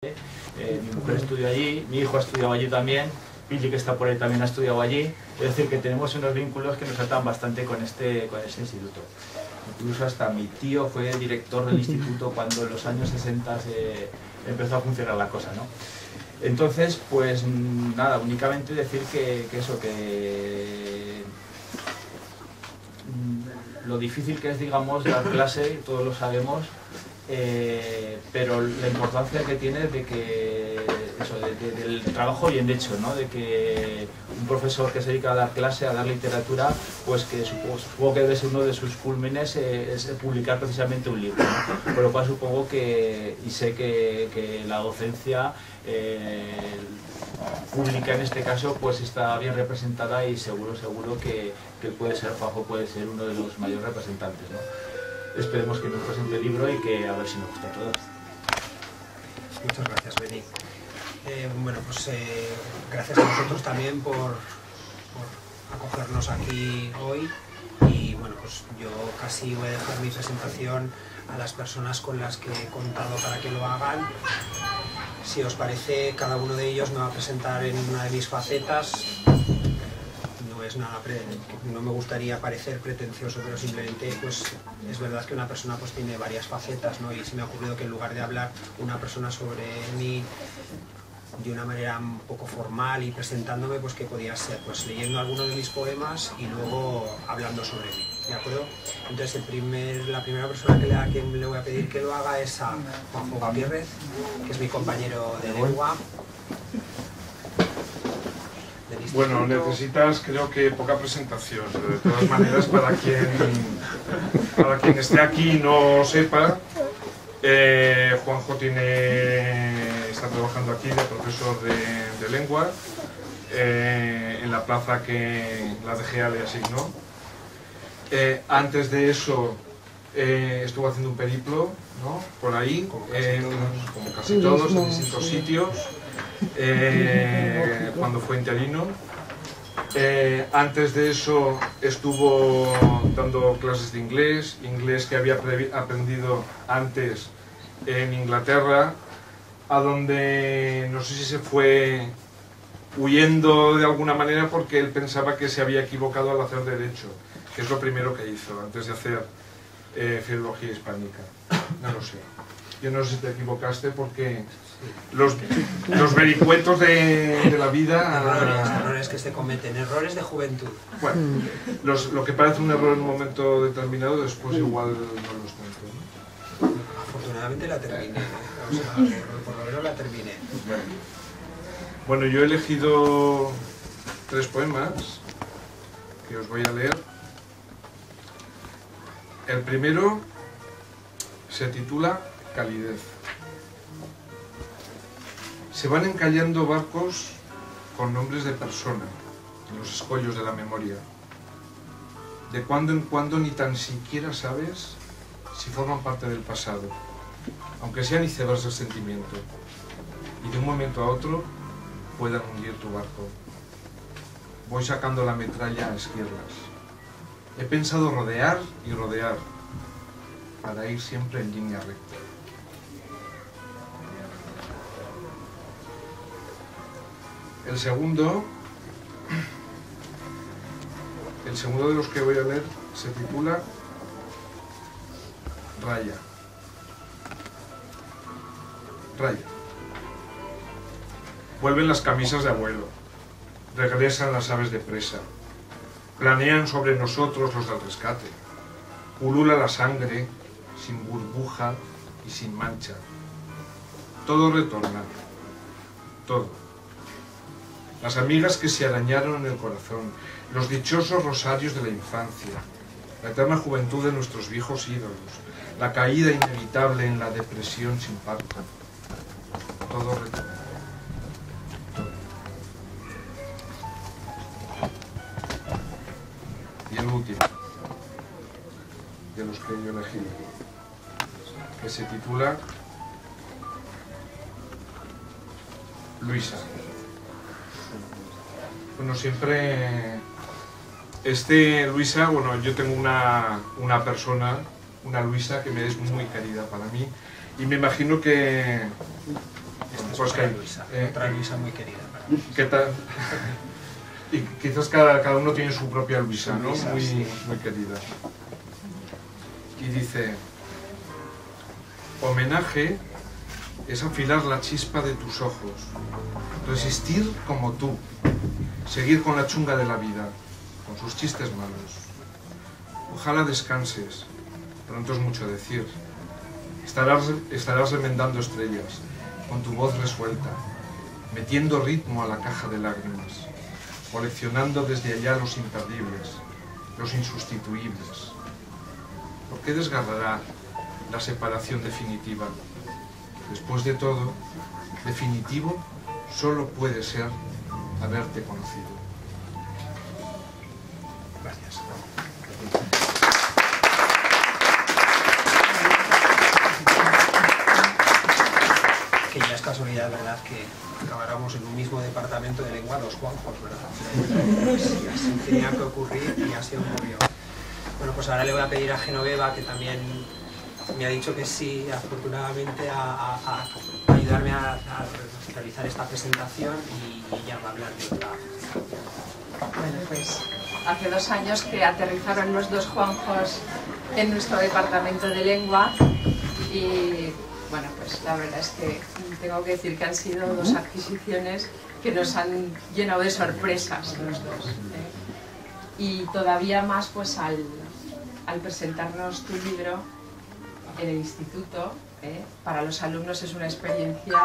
Mi mujer estudió allí, mi hijo ha estudiado allí también, Billy, que está por ahí, también ha estudiado allí. Es decir, que tenemos unos vínculos que nos atan bastante con este instituto. Incluso hasta mi tío fue director del instituto cuando en los años 60 empezó a funcionar la cosa, ¿no? Entonces, pues nada, únicamente decir que lo difícil que es, digamos, dar clase, todos lo sabemos, pero la importancia que tiene de que del trabajo bien hecho, ¿no? De que un profesor que se dedica a dar clase, a dar literatura, pues que supongo que debe ser uno de sus cúlmenes es publicar precisamente un libro, ¿no? Por lo cual supongo que, y sé que la docencia pública en este caso pues está bien representada, y seguro que puede ser, Juanjo puede ser uno de los mayores representantes, ¿no? Esperemos que nos presente el libro y que a ver si nos gusta a todos. Muchas gracias, Beni. Bueno, pues gracias a vosotros también por acogernos aquí hoy. Y bueno, pues yo casi voy a dejar mi presentación a las personas con las que he contado para que lo hagan. Si os parece, cada uno de ellos me va a presentar en una de mis facetas. No es nada, no me gustaría parecer pretencioso, pero simplemente pues es verdad que una persona pues tiene varias facetas, ¿no? Y se me ha ocurrido que en lugar de hablar una persona sobre mí de una manera un poco formal y presentándome, pues que podía ser pues leyendo alguno de mis poemas y luego hablando sobre mí, ¿de acuerdo? Entonces la primera persona a quien le voy a pedir que lo haga es a Juanjo Gutiérrez, que es mi compañero de lengua. Bueno, necesitas, creo que, poca presentación. De todas maneras, para quien esté aquí y no sepa, Juanjo está trabajando aquí de profesor de lengua en la plaza que la DGA le asignó. Antes de eso estuvo haciendo un periplo, ¿no? Por ahí, como casi todos, en distintos sitios. Cuando fue interino. Antes de eso estuvo dando clases de inglés que había aprendido antes en Inglaterra, a donde no sé si se fue huyendo de alguna manera porque él pensaba que se había equivocado al hacer derecho, que es lo primero que hizo antes de hacer filología hispánica. No lo sé. Yo no sé si te equivocaste porque los vericuetos de la vida... Errores que se cometen, errores de juventud. Bueno, lo que parece un error en un momento determinado, después igual no los cuento, ¿no? Afortunadamente la terminé, o sea, por lo menos la terminé. Bueno, yo he elegido 3 poemas que os voy a leer. El primero se titula Calidez. Se van encallando barcos con nombres de persona en los escollos de la memoria. De cuando en cuando ni tan siquiera sabes si forman parte del pasado, aunque sean icebergs del sentimiento, y de un momento a otro puedan hundir tu barco. Voy sacando la metralla a esquirlas. He pensado rodear y rodear para ir siempre en línea recta. El segundo de los que voy a leer se titula Raya. Raya. Vuelven las camisas de abuelo, regresan las aves de presa, planean sobre nosotros los del rescate, pulula la sangre sin burbuja y sin mancha. Todo retorna, todo. Las amigas que se arañaron en el corazón, los dichosos rosarios de la infancia, la eterna juventud de nuestros viejos ídolos, la caída inevitable en la depresión sin parto. Todo retorna. Todo. Y el último de los que yo elegí, que se titula Luisa. Bueno, siempre... Luisa, bueno, yo tengo una persona una Luisa que me es muy querida para mí. Y me imagino que... Pues que Luisa, otra Luisa muy querida para mí. ¿Qué tal? Y quizás cada uno tiene su propia Luisa, ¿no? Muy, sí. muy querida. Y dice: homenaje es afilar la chispa de tus ojos, resistir como tú, seguir con la chunga de la vida, con sus chistes malos. Ojalá descanses, pronto es mucho decir. Estarás remendando estrellas, con tu voz resuelta, metiendo ritmo a la caja de lágrimas, coleccionando desde allá los imperdibles, los insustituibles. ¿Por qué desgarrará la separación definitiva? Después de todo, definitivo solo puede ser haberte conocido. Gracias. Que ya es casualidad, ¿verdad?, que acabáramos en un mismo departamento de lengua los Juanjos, ¿verdad? Sí, así tenía que ocurrir y así ocurrió. Bueno, pues ahora le voy a pedir a Genoveva, que también me ha dicho que sí, afortunadamente, a ayudarme a realizar esta presentación y ella va a hablar de otra. Bueno, pues hace 2 años que aterrizaron los 2 Juanjos en nuestro departamento de lengua y bueno, pues la verdad es que tengo que decir que han sido 2 adquisiciones que nos han llenado de sorpresas los 2. Y todavía más pues al presentarnos tu libro en el instituto, para los alumnos es una experiencia,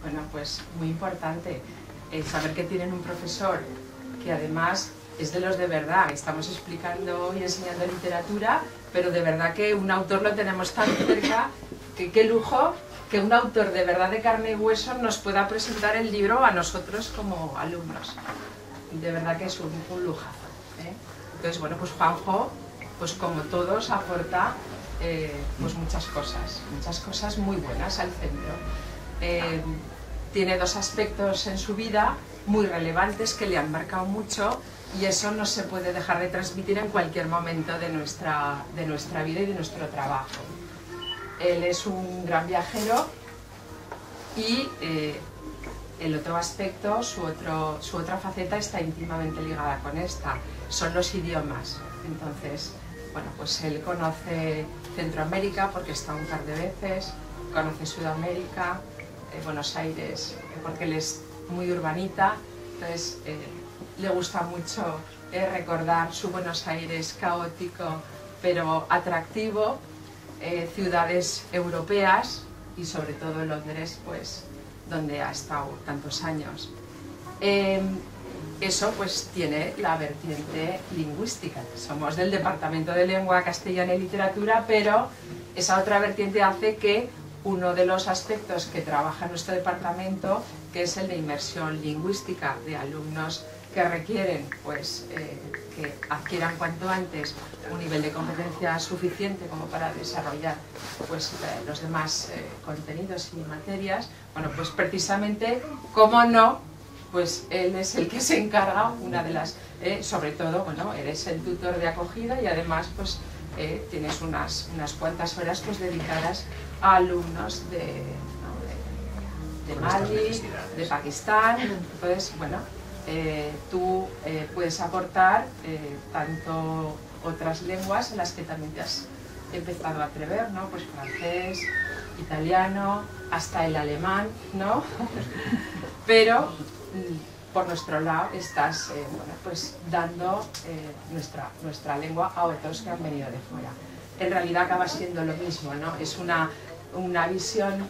bueno, pues muy importante. Saber que tienen un profesor que además es de los de verdad. Estamos explicando y enseñando literatura, pero de verdad que un autor lo tenemos tan cerca que qué lujo que un autor de verdad de carne y hueso nos pueda presentar el libro a nosotros como alumnos. De verdad que es un lujazo. Entonces, bueno, pues Juanjo, pues como todos, aporta pues muchas cosas muy buenas al centro. Tiene 2 aspectos en su vida muy relevantes que le han marcado mucho y eso no se puede dejar de transmitir en cualquier momento de nuestra vida y de nuestro trabajo. Él es un gran viajero y el otro aspecto, su otra faceta está íntimamente ligada con esta, son los idiomas. Entonces, bueno, pues él conoce Centroamérica porque está un par de veces, conoce Sudamérica, Buenos Aires, porque él es muy urbanita, entonces le gusta mucho recordar su Buenos Aires caótico pero atractivo, ciudades europeas y sobre todo Londres, pues donde ha estado tantos años. Eso pues tiene la vertiente lingüística. Somos del Departamento de Lengua Castellana y Literatura, pero esa otra vertiente hace que uno de los aspectos que trabaja nuestro departamento, que es el de inmersión lingüística de alumnos que requieren pues, que adquieran cuanto antes un nivel de competencia suficiente como para desarrollar pues, los demás contenidos y materias, bueno, pues precisamente, cómo no, pues él es el que se encarga, una de las, sobre todo, bueno, eres el tutor de acogida y además pues tienes unas cuantas horas pues dedicadas a alumnos de Mali, de Pakistán. Entonces, bueno, tú puedes aportar tanto otras lenguas en las que también te has empezado a atrever, ¿no? Pues francés, italiano, hasta el alemán, ¿no? Pero por nuestro lado estás bueno, pues dando nuestra lengua a otros que han venido de fuera. En realidad acaba siendo lo mismo, ¿no? Es una visión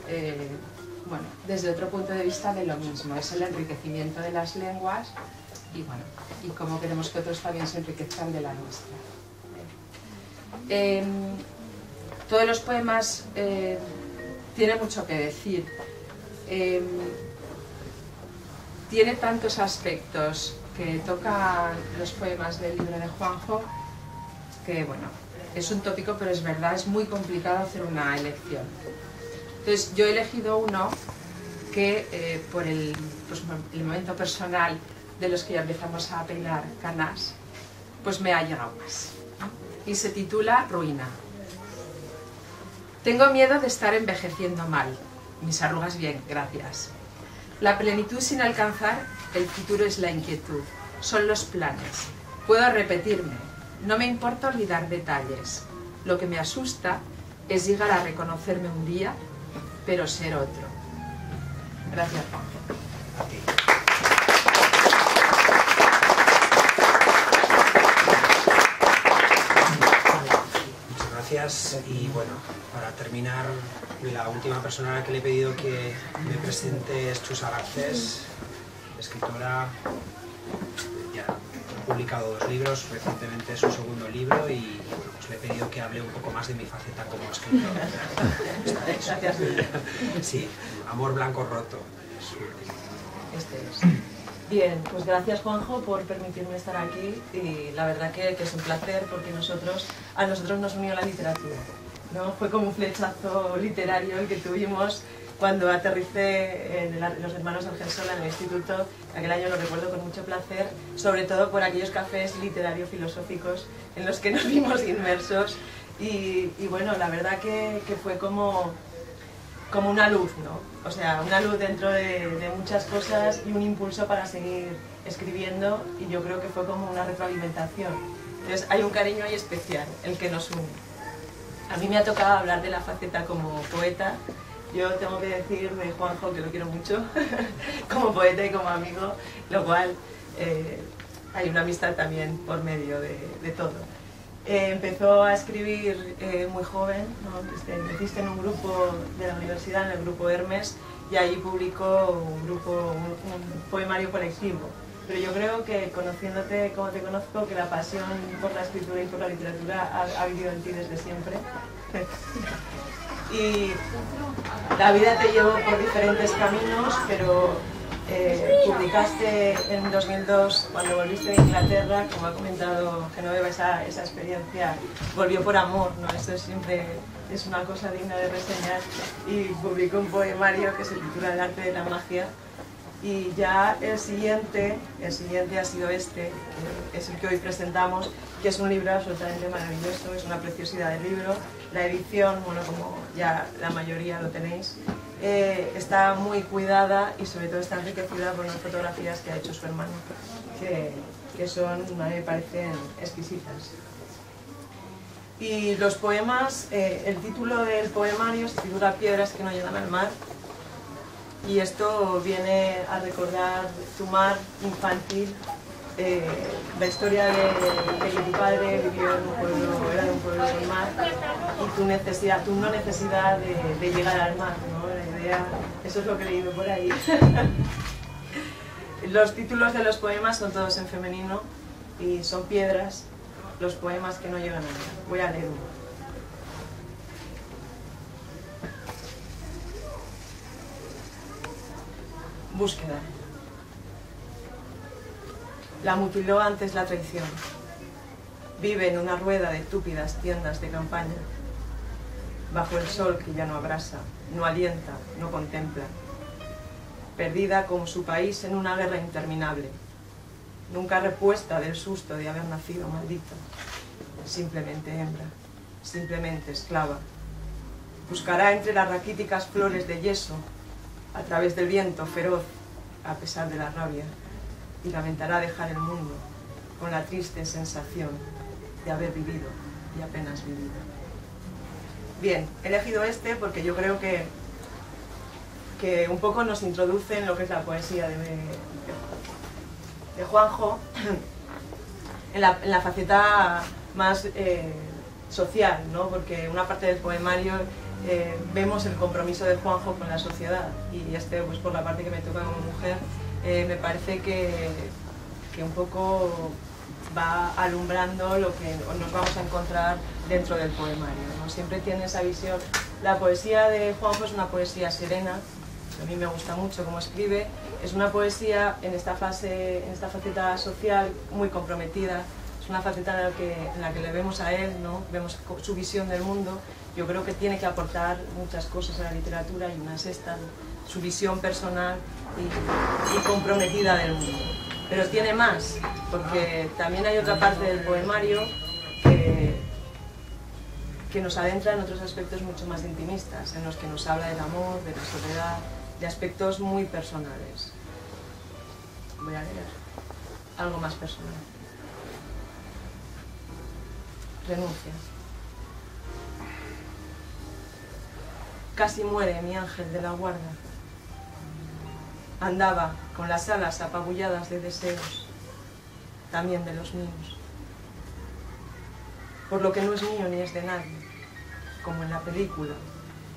bueno, desde otro punto de vista de lo mismo, es el enriquecimiento de las lenguas y bueno, y cómo queremos que otros también se enriquezcan de la nuestra. Todos los poemas tienen mucho que decir. Tiene tantos aspectos que tocan los poemas del libro de Juanjo que bueno, es un tópico, pero es verdad, es muy complicado hacer una elección. Entonces yo he elegido uno que por el momento personal de los que ya empezamos a peinar canas, pues me ha llegado más, ¿no? Y se titula Ruina. Tengo miedo de estar envejeciendo mal. Mis arrugas bien, gracias. La plenitud sin alcanzar, el futuro es la inquietud. Son los planes. Puedo repetirme. No me importa olvidar detalles. Lo que me asusta es llegar a reconocerme un día, pero ser otro. Gracias, Juanjo. Muchas gracias. Y bueno, para terminar, la última persona a la que le he pedido que me presente es Chusa Garcés, escritora. Ya ha publicado 2 libros, recientemente su segundo libro, y bueno, pues le he pedido que hable un poco más de mi faceta como escritora. Gracias. Sí, Amor Blanco Roto. Este es. Bien, pues gracias, Juanjo, por permitirme estar aquí, y la verdad que es un placer, porque a nosotros nos unió la literatura, ¿no? Fue como un flechazo literario el que tuvimos cuando aterricé en los hermanos Argensola en el instituto. Aquel año lo recuerdo con mucho placer, sobre todo por aquellos cafés literarios-filosóficos en los que nos vimos inmersos, y bueno, la verdad que fue como una luz, ¿no? O sea, una luz dentro de muchas cosas y un impulso para seguir escribiendo, y yo creo que fue como una retroalimentación. Entonces hay un cariño ahí especial, el que nos une. A mí me ha tocado hablar de la faceta como poeta. Yo tengo que decir de Juanjo que lo quiero mucho, como poeta y como amigo, lo cual hay una amistad también por medio de todo. Empezó a escribir muy joven, ¿no? Existe en un grupo de la universidad, en el grupo Hermes, y ahí publicó un poemario colectivo. Pero yo creo que, conociéndote como te conozco, que la pasión por la escritura y por la literatura ha vivido en ti desde siempre. Y la vida te llevó por diferentes caminos, pero publicaste en 2002, cuando volviste de Inglaterra, como ha comentado Genoveva, esa experiencia volvió por amor, ¿no? Eso siempre es una cosa digna de reseñar, y publicó un poemario que se titula El arte de la magia. Y ya el siguiente ha sido este, que es el que hoy presentamos, que es un libro absolutamente maravilloso, es una preciosidad de libro. La edición, bueno, como ya la mayoría lo tenéis, está muy cuidada, y sobre todo está enriquecida por unas fotografías que ha hecho su hermano, que son, a mí me parecen exquisitas. Y los poemas, el título del poemario se titula Piedras que no llegan al mar, y esto viene a recordar tu mar infantil, la historia de que tu padre vivió en un pueblo, era de un pueblo del mar, y tu no necesidad de llegar al mar, ¿no? La idea, eso es lo que he leído por ahí. Los títulos de los poemas son todos en femenino y son piedras, los poemas que no llegan al mar. Voy a leer uno. Búsqueda. La mutiló antes la traición. Vive en una rueda de túpidas tiendas de campaña, bajo el sol que ya no abrasa, no alienta, no contempla. Perdida como su país en una guerra interminable, nunca repuesta del susto de haber nacido maldita. Simplemente hembra, simplemente esclava. Buscará entre las raquíticas flores de yeso, a través del viento feroz, a pesar de la rabia, y lamentará dejar el mundo con la triste sensación de haber vivido y apenas vivido. Bien, he elegido este porque yo creo que un poco nos introduce en lo que es la poesía de Juanjo, en la faceta más social, ¿no? Porque una parte del poemario vemos el compromiso de Juanjo con la sociedad, y pues por la parte que me toca como mujer, me parece que un poco va alumbrando lo que nos vamos a encontrar dentro del poemario, ¿no? Siempre tiene esa visión. La poesía de Juanjo es una poesía serena, a mí me gusta mucho cómo escribe, es una poesía en esta faceta social muy comprometida. Es una faceta en la que le vemos a él, ¿no? Vemos su visión del mundo. Yo creo que tiene que aportar muchas cosas a la literatura, y una es esta, su visión personal y comprometida del mundo. Pero tiene más, porque también hay otra parte del poemario que nos adentra en otros aspectos mucho más intimistas, en los que nos habla del amor, de la soledad, de aspectos muy personales. Voy a leer algo más personal. Renuncia. Casi muere mi ángel de la guarda. Andaba con las alas apabulladas de deseos, también de los míos. Por lo que no es mío ni es de nadie, como en la película,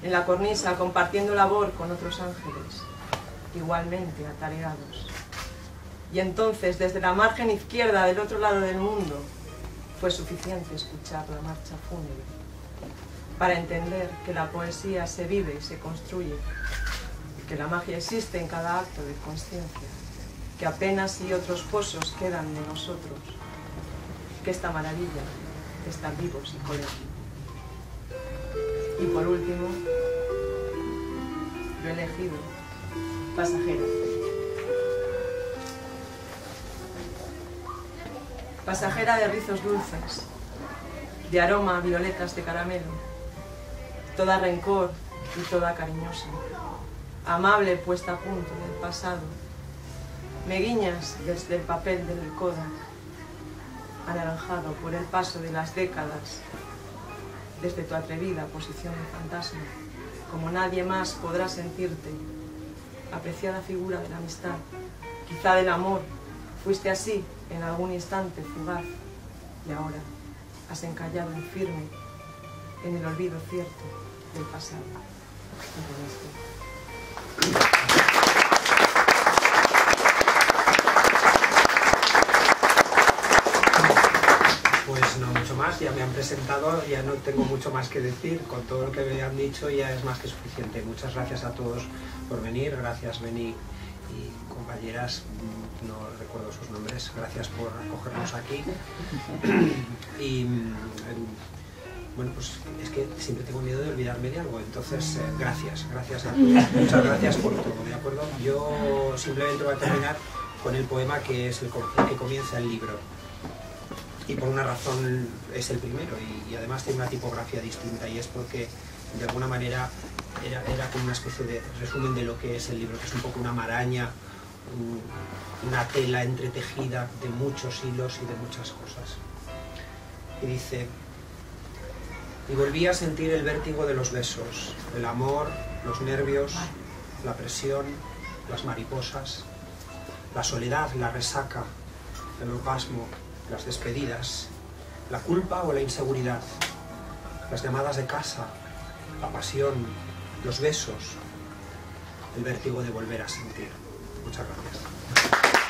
en la cornisa compartiendo labor con otros ángeles, igualmente atareados. Y entonces, desde la margen izquierda del otro lado del mundo, fue suficiente escuchar la marcha fúnebre para entender que la poesía se vive y se construye, que la magia existe en cada acto de consciencia, que apenas y otros pozos quedan de nosotros, que esta maravilla de estar vivos y colectivos. Y por último, lo he elegido, Pasajera. Pasajera de rizos dulces, de aroma a violetas de caramelo, toda rencor y toda cariñosa, amable puesta a punto del pasado, me guiñas desde el papel del Kodak, anaranjado por el paso de las décadas, desde tu atrevida posición de fantasma, como nadie más podrá sentirte, apreciada figura de la amistad, quizá del amor, fuiste así en algún instante fugaz, y ahora has encallado en firme en el olvido cierto del pasado. Pues no mucho más, ya me han presentado, ya no tengo mucho más que decir, con todo lo que me han dicho ya es más que suficiente. Muchas gracias a todos por venir, gracias Beni y compañeras, no recuerdo sus nombres, gracias por acogernos aquí. Y bueno, pues es que siempre tengo miedo de olvidarme de algo, entonces gracias a todos, muchas gracias por todo, ¿de acuerdo? Yo simplemente voy a terminar con el poema que es el que comienza el libro. Y por una razón es el primero y además tiene una tipografía distinta, y es porque de alguna manera era como una especie de resumen de lo que es el libro, que es un poco una maraña, una tela entretejida de muchos hilos y de muchas cosas. Y dice: y volví a sentir el vértigo de los besos, el amor, los nervios, la presión, las mariposas, la soledad, la resaca, el orgasmo, las despedidas, la culpa o la inseguridad, las llamadas de casa, la pasión, los besos, el vértigo de volver a sentir. Muchas gracias.